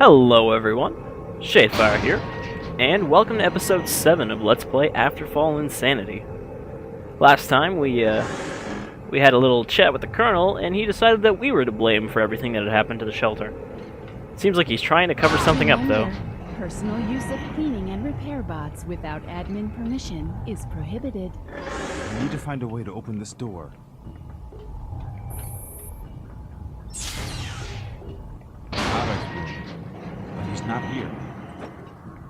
Hello everyone, Shadefire here, and welcome to episode 7 of Let's Play Afterfall InSanity. Last time we had a little chat with the Colonel, and he decided that we were to blame for everything that had happened to the shelter. Seems like he's trying to cover something up though. Personal use of cleaning and repair bots without admin permission is prohibited. I need to find a way to open this door. Tokaj's room, but he's not here.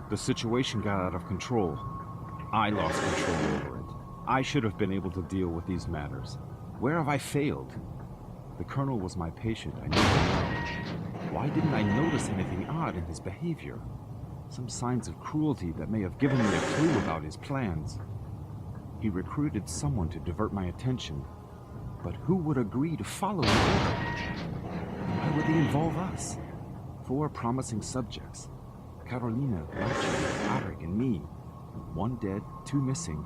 The situation got out of control. I lost control over it. I should have been able to deal with these matters. Where have I failed? The Colonel was my patient, I knew him well. Why didn't I notice anything odd in his behavior? Some signs of cruelty that may have given me a clue about his plans. He recruited someone to divert my attention. But who would agree to follow the order? Why would they involve us? 4 promising subjects. Carolina, Archie, Arik, and me. 1 dead, 2 missing.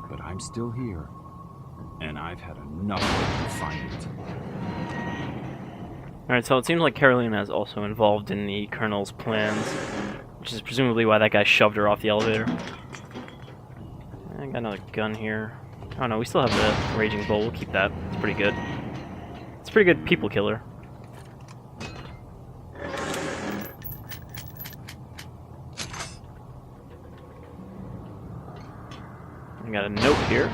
But I'm still here. And I've had enough of confinement. Alright, so it seems like Carolina is also involved in the Colonel's plans, which is presumably why that guy shoved her off the elevator. I got another gun here. Oh no, we still have the Raging Bull, we'll keep that. It's pretty good. It's a pretty good people killer. I got a note here.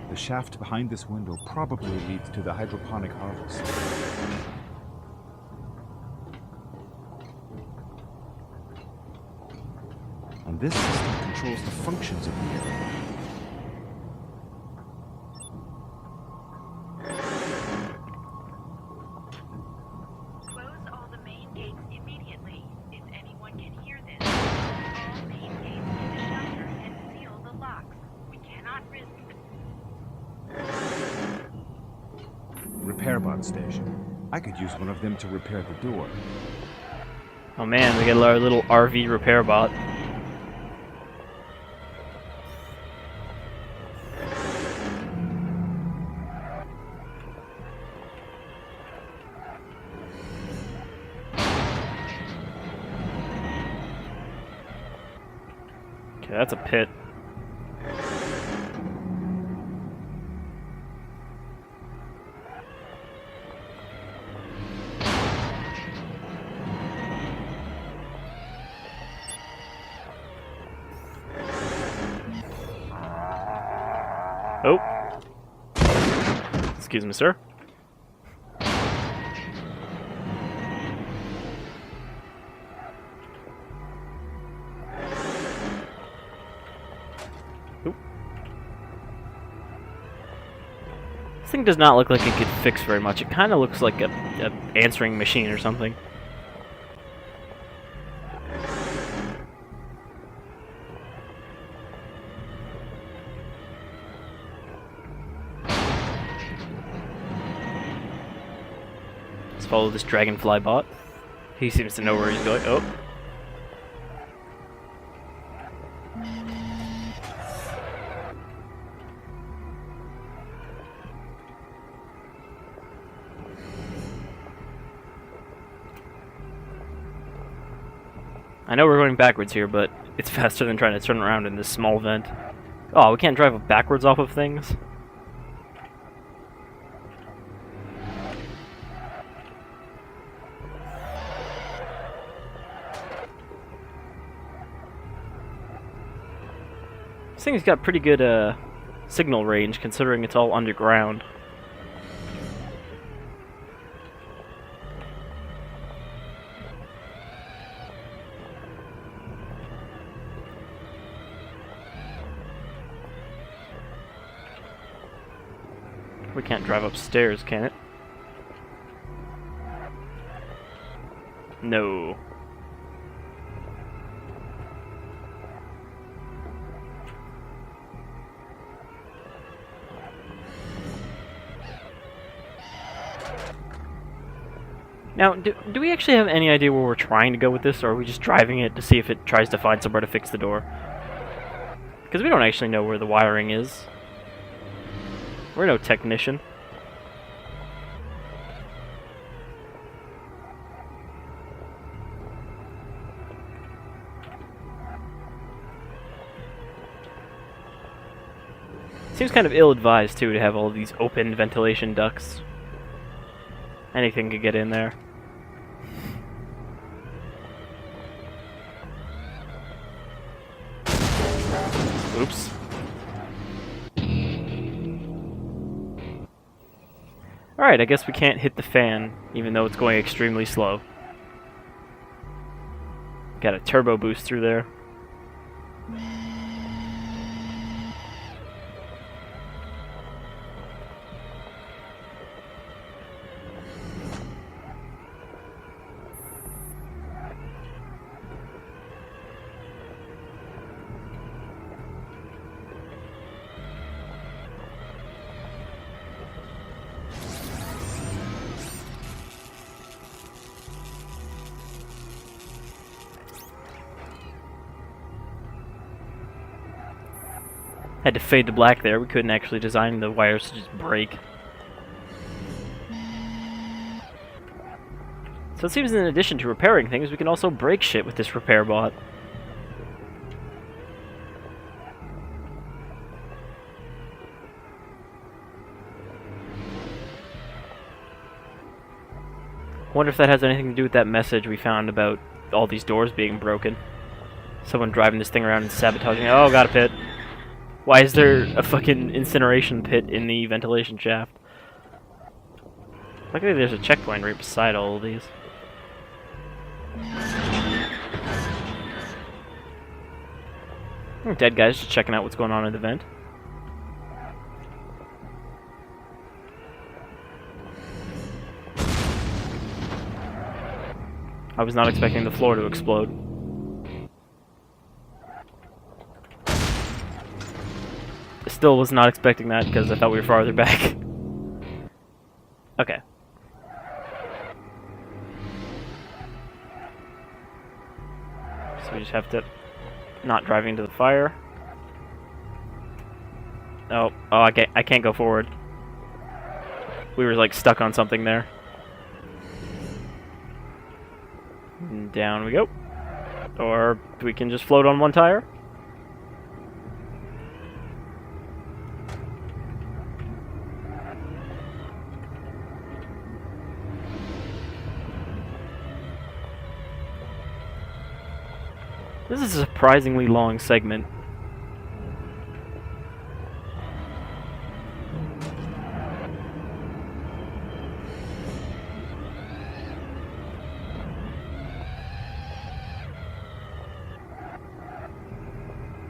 The shaft behind this window probably leads to the hydroponic harvest. And this system controls the functions of the area. Close all the main gates immediately. If anyone can hear this, all main gates in the shelter and seal the locks. We cannot risk Repair bot station. I could use one of them to repair the door. Oh man, we got our little RV repair bot. Okay, that's a pit. Oh. Excuse me, sir. Oop. This thing does not look like it could fix very much. It kind of looks like a answering machine or something. Let's follow this dragonfly bot. He seems to know where he's going. Oh. I know we're going backwards here, but it's faster than trying to turn around in this small vent. Oh, we can't drive backwards off of things? This thing's got pretty good signal range considering it's all underground. We can't drive upstairs, can it? No. Now, do we actually have any idea where we're trying to go with this, or are we just driving it to see if it tries to find somewhere to fix the door? Because we don't actually know where the wiring is. We're no technician. Seems kind of ill-advised, too, to have all these open ventilation ducts. Anything could get in there. Oops. Alright, I guess we can't hit the fan, even though it's going extremely slow. Got a turbo boost through there. Had to fade to black there. We couldn't actually design the wires to just break. So it seems in addition to repairing things, we can also break shit with this repair bot. Wonder if that has anything to do with that message we found about all these doors being broken. Someone driving this thing around and sabotaging it. Oh, got a pit. Why is there a fucking incineration pit in the ventilation shaft? Luckily there's a checkpoint right beside all of these. Dead guys just checking out what's going on in the vent. I was not expecting the floor to explode. Still was not expecting that because I thought we were farther back. Okay. So we just have to not drive into the fire. Oh, I can't go forward. We were like stuck on something there. And down we go. Or we can just float on one tire. This is a surprisingly long segment.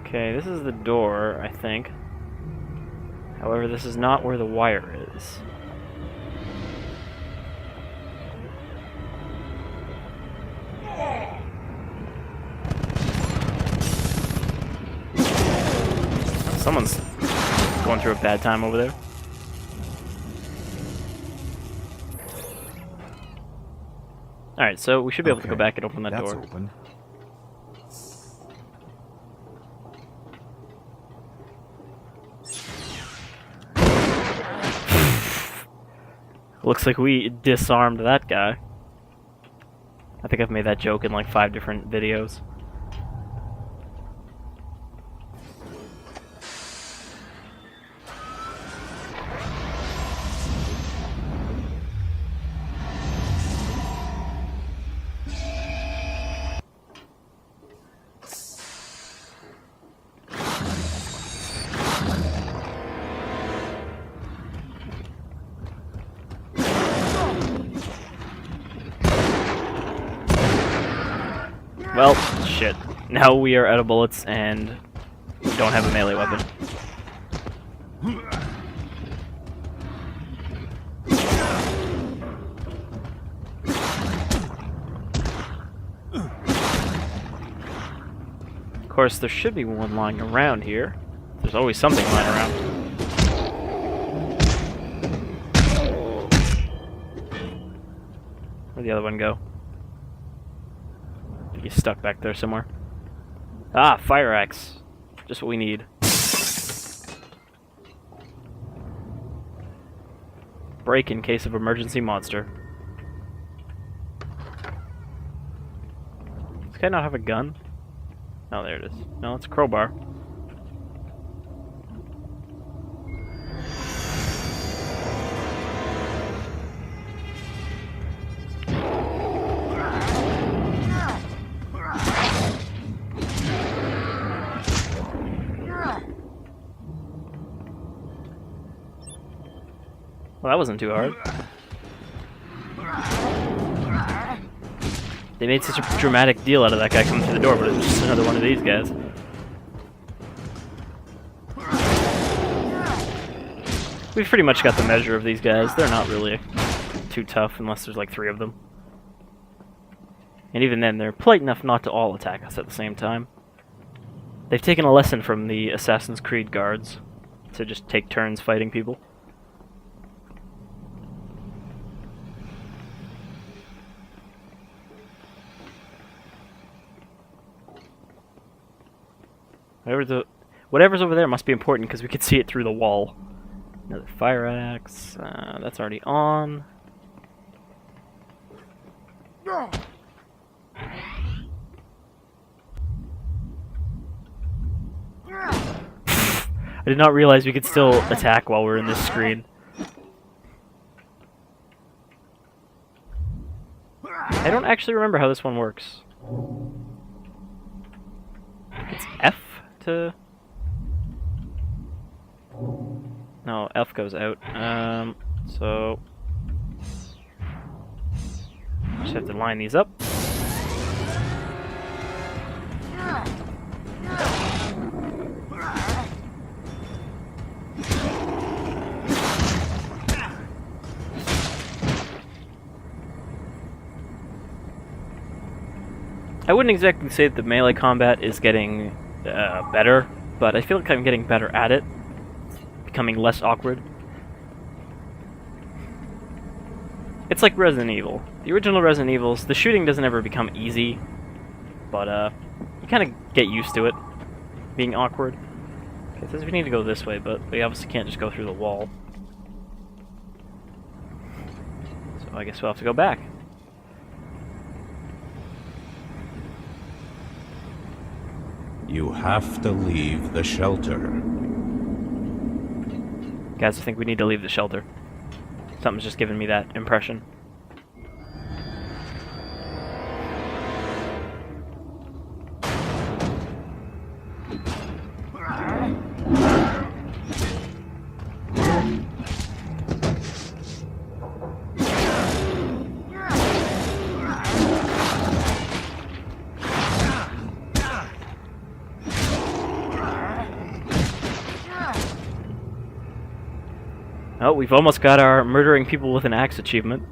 Okay, this is the door, I think. However, this is not where the wire is. Someone's going through a bad time over there. Alright, so we should be able to go back and open that door. Open. Looks like we disarmed that guy. I think I've made that joke in like 5 different videos. Well, shit. Now we are out of bullets and we don't have a melee weapon. Of course, there should be one lying around here. There's always something lying around. Where'd the other one go? I think he's stuck back there somewhere. Ah, fire axe. Just what we need. Break in case of emergency monster. Does this guy not have a gun? Oh, there it is. No, it's a crowbar. Well, that wasn't too hard. They made such a dramatic deal out of that guy coming through the door, but it was just another one of these guys. We've pretty much got the measure of these guys. They're not really too tough unless there's like 3 of them. And even then, they're polite enough not to all attack us at the same time. They've taken a lesson from the Assassin's Creed guards to just take turns fighting people. Whatever's over there must be important because we could see it through the wall. Another fire axe. That's already on. I did not realize we could still attack while we're in this screen. I don't actually remember how this one works. It's F to... No, F goes out. So... just have to line these up. I wouldn't exactly say that the melee combat is getting better, but I feel like I'm getting better at it. Becoming less awkward. It's like Resident Evil. The original Resident Evils, the shooting doesn't ever become easy, but you kind of get used to it being awkward. Okay, it says we need to go this way, but we obviously can't just go through the wall. So I guess we'll have to go back. You have to leave the shelter. Guys, I think we need to leave the shelter. Something's just giving me that impression. Oh, we've almost got our murdering people with an axe achievement.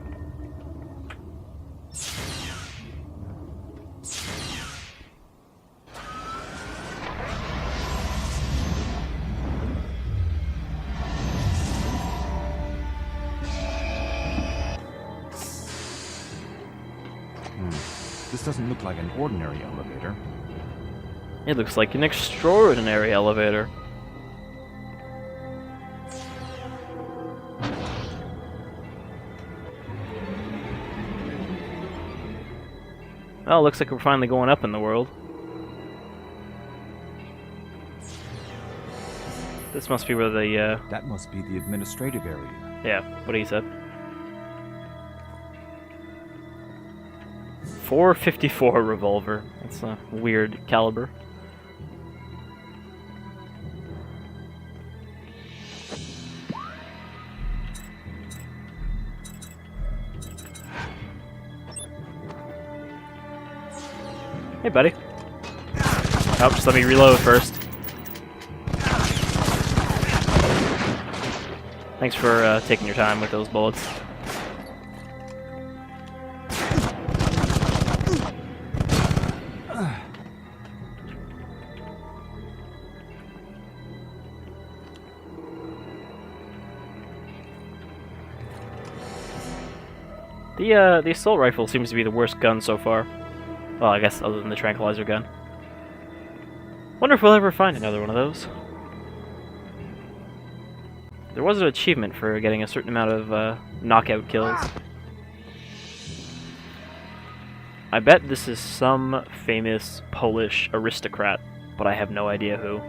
This doesn't look like an ordinary elevator. It looks like an extraordinary elevator. Well, looks like we're finally going up in the world. This must be where the, That must be the administrative area. yeah, what he said. 454 revolver. That's a weird caliber. Hey, buddy. Oh, just let me reload first. Thanks for taking your time with those bullets. The assault rifle seems to be the worst gun so far. Well, I guess other than the tranquilizer gun. Wonder if we'll ever find another one of those. There was an achievement for getting a certain amount of knockout kills. I bet this is some famous Polish aristocrat, but I have no idea who.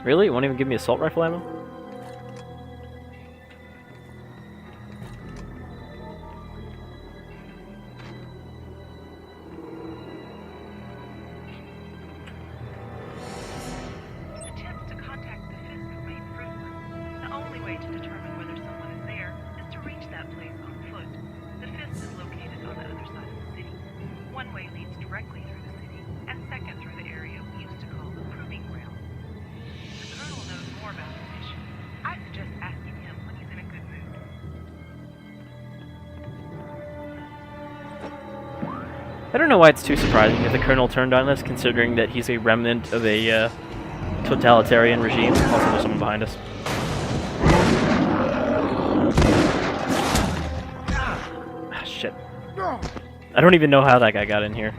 Really? It won't even give me assault rifle ammo? Attempts to contact the fist remain fruitless. The only way to determine whether someone is there is to reach that place on foot. The fist is located on the other side of the city. One way leads directly through the city, and second through the area we used to call the proving ground. The Colonel knows more about the mission. I suggest asking him when he's in a good mood. I don't know why it's too surprising that the Colonel turned on us, considering that he's a remnant of a totalitarian regime. Also, there's someone behind us. Ah, shit. I don't even know how that guy got in here.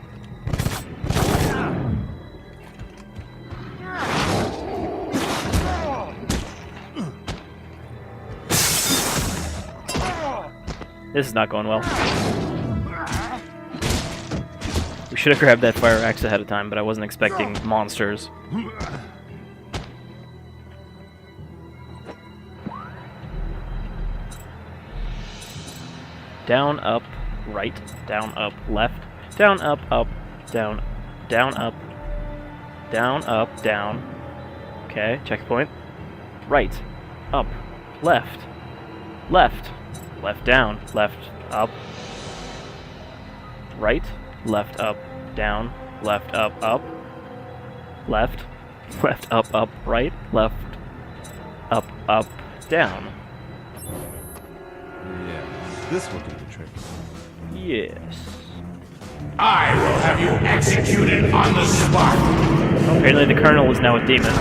This is not going well. We should have grabbed that fire axe ahead of time, but I wasn't expecting monsters. Down, up, right, down, up, left, down, up, down, down, up, down. Okay, checkpoint. Right, up, left, left, left, down, left, up, right, left, up, down, left, up, left, left, up, right, left, up, down. Yeah, this will do the trick. Yes. I will have you executed on the spot. Apparently the Colonel is now a demon.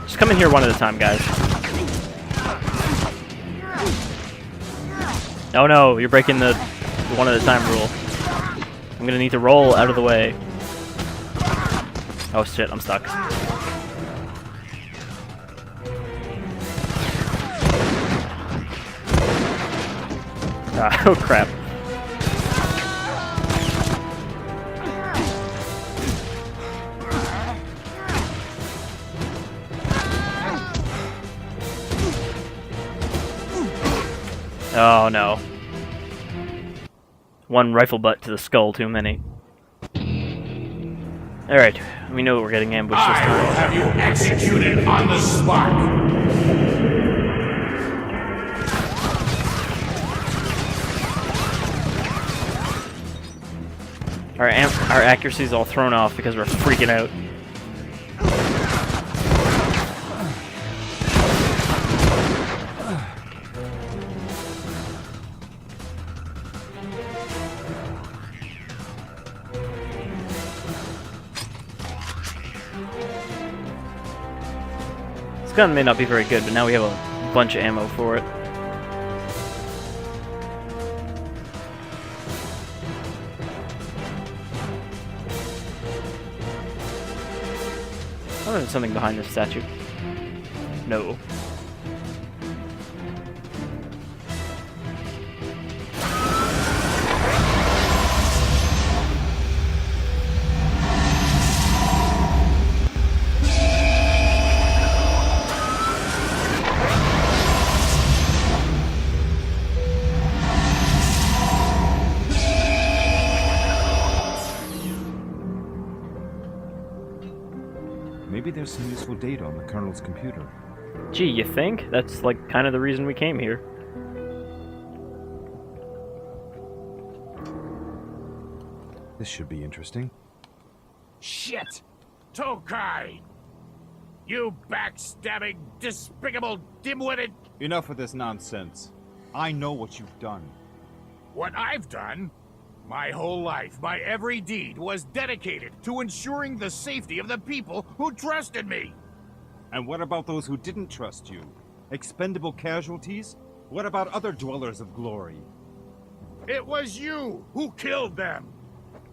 Just come in here one at a time, guys. Oh no, you're breaking the one at a time rule. I'm gonna need to roll out of the way. Oh shit, I'm stuck. Ah, oh crap. Oh no. One rifle butt to the skull too many. Alright, we know we're getting ambushed this I will time. have you executed on the spot. Our accuracy's all thrown off because we're freaking out. This gun may not be very good, but now we have a bunch of ammo for it. Oh, there's something behind this statue. No. Maybe there's some useful data on the Colonel's computer. Gee, you think? That's like kind of the reason we came here. This should be interesting. Shit! Tokaj! You backstabbing, despicable, dim-witted... Enough of this nonsense. I know what you've done. What I've done? My whole life, my every deed was dedicated to ensuring the safety of the people who trusted me. And what about those who didn't trust you? Expendable casualties? What about other dwellers of glory? It was you who killed them.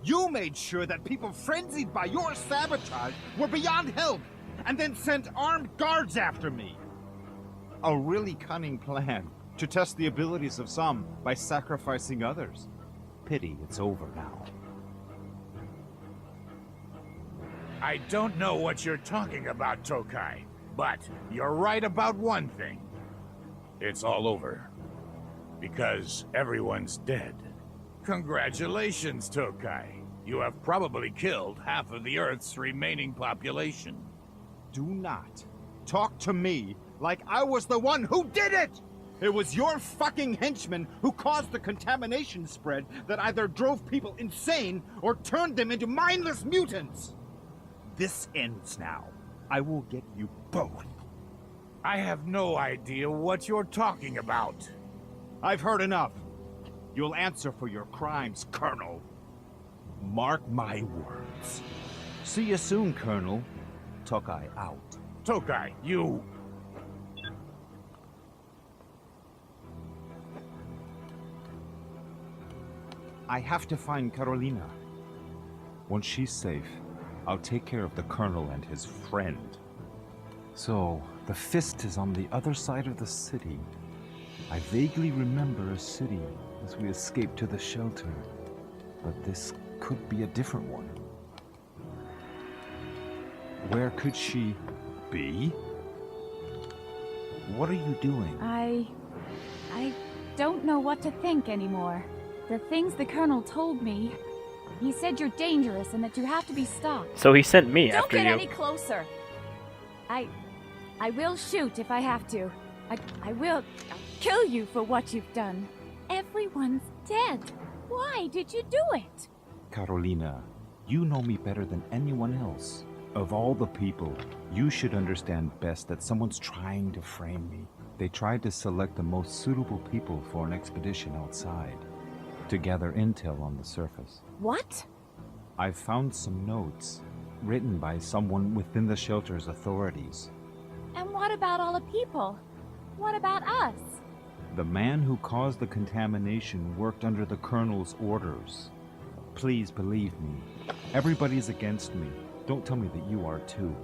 You made sure that people frenzied by your sabotage were beyond help, and then sent armed guards after me. A really cunning plan to test the abilities of some by sacrificing others. Pity it's over now. I don't know what you're talking about, Tokaj, but you're right about one thing. It's all over. Because everyone's dead. Congratulations, Tokaj. You have probably killed half of the Earth's remaining population. Do not talk to me like I was the one who did it! It was your fucking henchmen who caused the contamination spread that either drove people insane or turned them into mindless mutants! This ends now. I will get you both. I have no idea what you're talking about. I've heard enough. You'll answer for your crimes, Colonel. Mark my words. See you soon, Colonel. Tokaj out. Tokaj, you... I have to find Carolina. Once she's safe, I'll take care of the Colonel and his friend. So, the Fist is on the other side of the city. I vaguely remember a city as we escaped to the shelter, but this could be a different one. Where could she be? What are you doing? I don't know what to think anymore. The things the Colonel told me, he said you're dangerous and that you have to be stopped. So he sent me Don't after get you. any closer. I will shoot if I have to. I will kill you for what you've done. Everyone's dead. Why did you do it? Carolina, you know me better than anyone else. Of all the people, you should understand best that someone's trying to frame me. They tried to select the most suitable people for an expedition outside, to gather intel on the surface. What? I've found some notes, written by someone within the shelter's authorities. And what about all the people? What about us? The man who caused the contamination worked under the Colonel's orders. Please believe me. Everybody's against me. Don't tell me that you are too.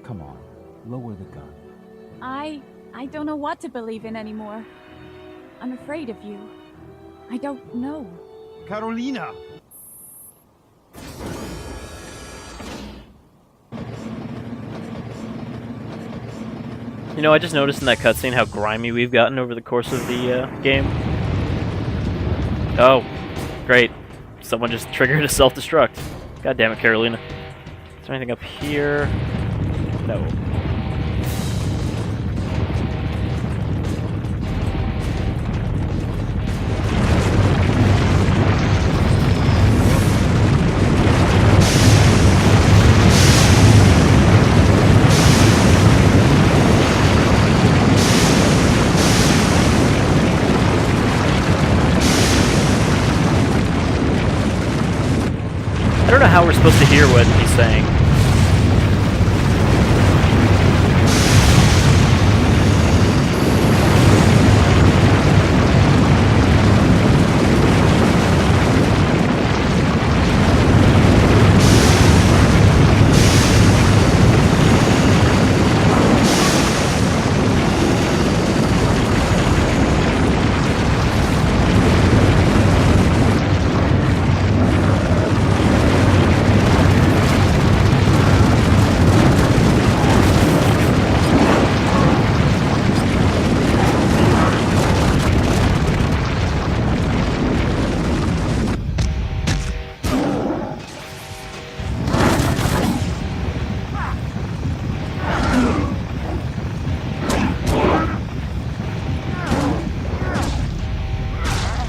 Come on, lower the gun. I don't know what to believe in anymore. I'm afraid of you. I don't know. Carolina! You know, I just noticed in that cutscene how grimy we've gotten over the course of the game. Oh, great. Someone just triggered a self-destruct. God damn it, Carolina. Is there anything up here? No. I don't know how we're supposed to hear what he's saying.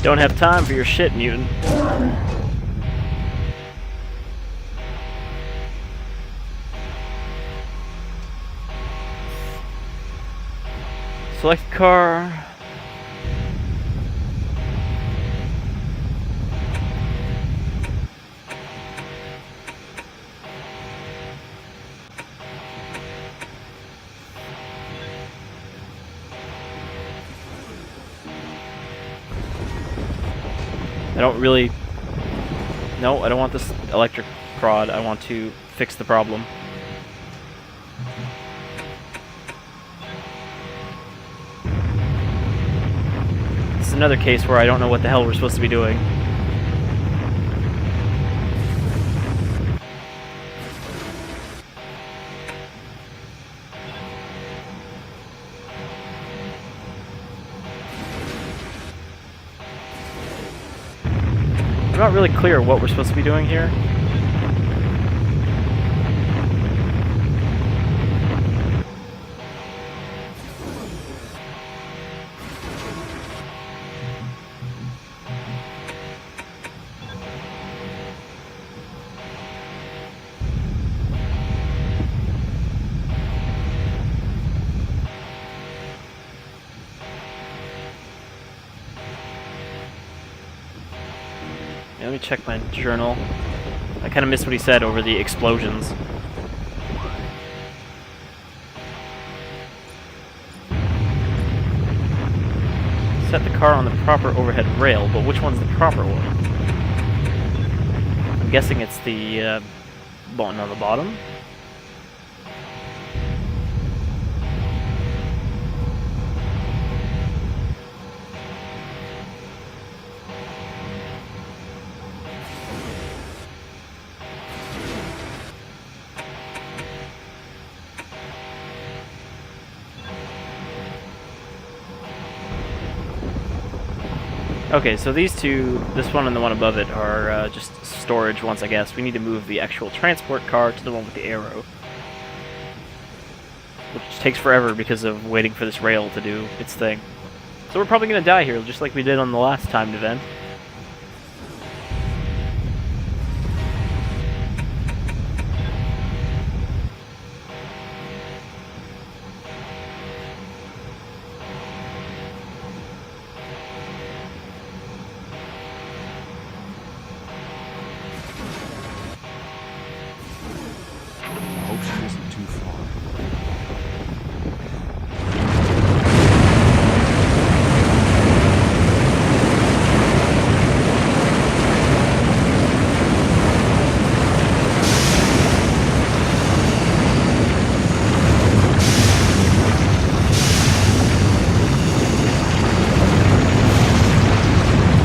Don't have time for your shit, mutant. Select car. I don't really... No, I don't want this electric prod. I want to fix the problem. This is another case where I don't know what the hell we're supposed to be doing. I'm not really clear what we're supposed to be doing here. Let me check my journal. I kind of missed what he said over the explosions. Set the car on the proper overhead rail, but which one's the proper one? I'm guessing it's the button on the bottom. Okay, so these two, this one and the one above it, are just storage ones, I guess. We need to move the actual transport car to the one with the arrow. Which takes forever because of waiting for this rail to do its thing. So we're probably going to die here, just like we did on the last timed event.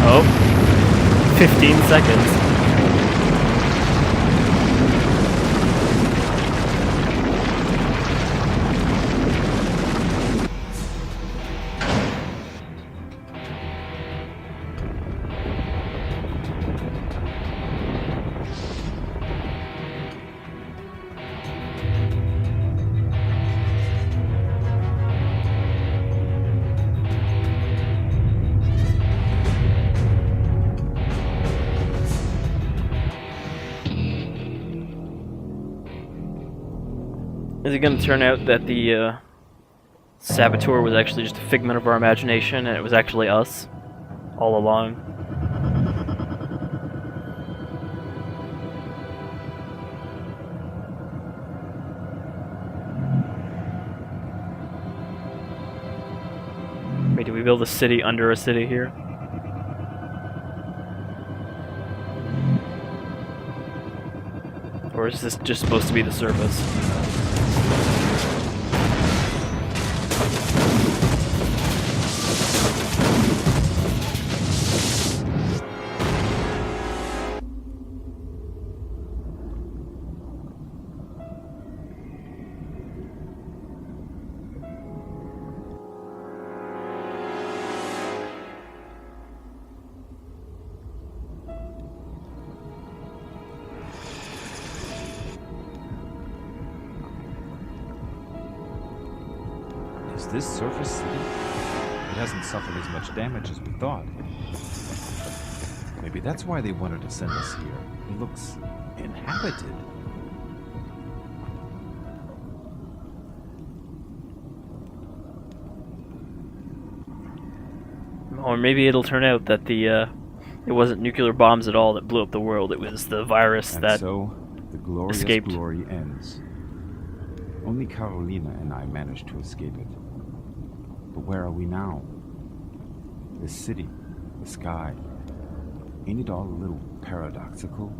Oh, 15 seconds. Is it going to turn out that the saboteur was actually just a figment of our imagination and it was actually us all along? Wait, do we build a city under a city here? Or is this just supposed to be the surface? Is this surface city? It hasn't suffered as much damage as we thought. Maybe that's why they wanted to send us here. It looks inhabited. Or maybe it'll turn out that it wasn't nuclear bombs at all that blew up the world. It was the virus And that so the glorious escaped. glory ends. Only Carolina and I managed to escape it. But where are we now? This city, the sky. Ain't it all a little paradoxical?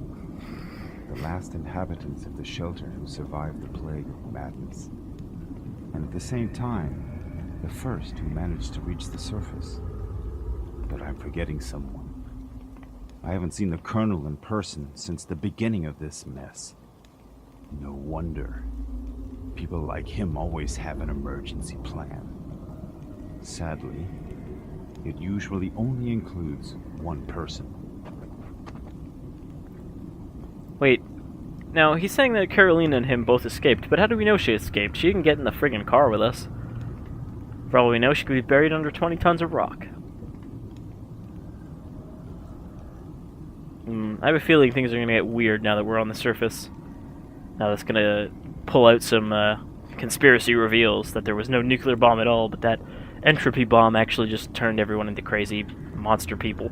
The last inhabitants of the shelter who survived the plague of madness. And at the same time, the first who managed to reach the surface. But I'm forgetting someone. I haven't seen the Colonel in person since the beginning of this mess. No wonder. People like him always have an emergency plan. Sadly, it usually only includes one person. Wait, now he's saying that Carolina and him both escaped, but how do we know she escaped? She didn't get in the friggin' car with us. For all we know, she could be buried under 20 tons of rock. I have a feeling things are gonna get weird now that we're on the surface. Now that's gonna pull out some conspiracy reveals that there was no nuclear bomb at all, but that entropy bomb actually just turned everyone into crazy monster people.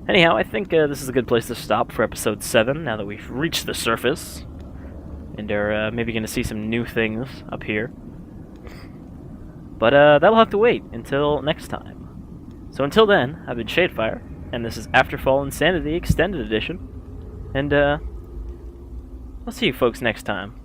Anyhow, I think this is a good place to stop for episode 7, now that we've reached the surface. And are maybe going to see some new things up here. But that'll have to wait until next time. So until then, I've been Shadefire, and this is Afterfall InSanity Extended Edition. And I'll see you folks next time.